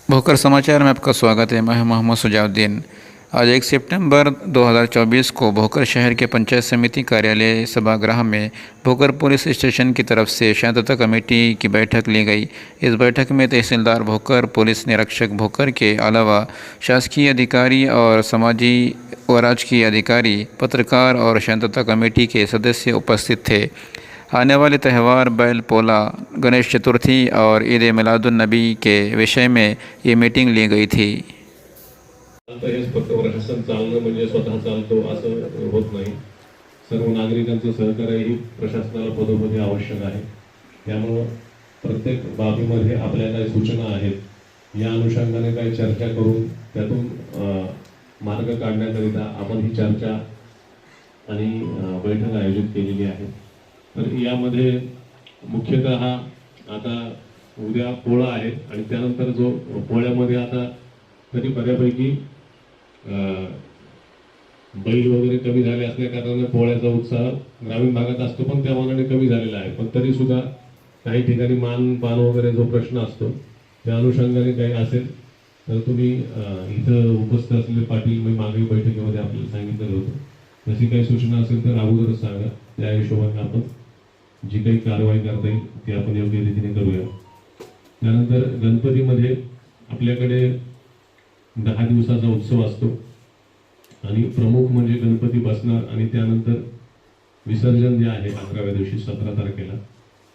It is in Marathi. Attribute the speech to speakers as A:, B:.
A: भोकर समाचार में आपका स्वागत है। मैं मोहम्मद सुजाउद्दीन। आज 1 सितंबर 2024 को भोकर शहर के पंचायत समिति कार्यालय सभागृह में भोकर पुलिस स्टेशन की तरफ से शांतता कमेटी की बैठक ली गई। इस बैठक में तहसीलदार भोकर, पुलिस निरीक्षक भोकर के अलावा शासकीय अधिकारी और समाजी व राजकीय अधिकारी, पत्रकार और शांतता कमेटी के सदस्य उपस्थित थे। आने वाले त्यौहार बैल पोला, गणेश चतुर्थी और ईद मिलादुन नबी के विषय में ये मीटिंग ली गई थी।
B: हेच फक्त प्रशासन चालणं म्हणजे स्वतः चालतो असं होत नाही। सर्व नागरिकांचं सहकार्यही प्रशासनाला पदोपदी आवश्यक आहे। त्यामुळे प्रत्येक बाबीमध्ये आपल्या काही सूचना आहेत, या अनुषंगाने काही चर्चा करून त्यातून मार्ग काढण्याकरिता आपण ही चर्चा आणि बैठक आयोजित केलेली आहे। तर यामध्ये मुख्यतः आता उद्या पोळा आहे आणि त्यानंतर जो पोळ्यामध्ये आता तरी बऱ्यापैकी बैल वगैरे कमी झाले असल्या कारणाने पोळ्याचा उत्साह ग्रामीण भागात असतो, पण त्या मानाने कमी झालेला आहे। पण तरी सुद्धा काही ठिकाणी पान वगैरे जो प्रश्न असतो त्या अनुषंगाने काही असेल तर तुम्ही इथं उपस्थित असलेले पाटील मी मागील बैठकीमध्ये आपल्याला सांगितलं होतं, तशी काही सूचना असेल तर अगोदरच सांगा। त्या हिशोबाने आपण जी काही कारवाई करता येईल ती आपण योग्य रीतीने करूया। त्यानंतर गणपतीमध्ये आपल्याकडे 10 दिवसाचा उत्सव असतो आणि प्रमुख म्हणजे गणपती बसणार आणि त्यानंतर विसर्जन जे आहे 11व्या दिवशी 17 तारखेला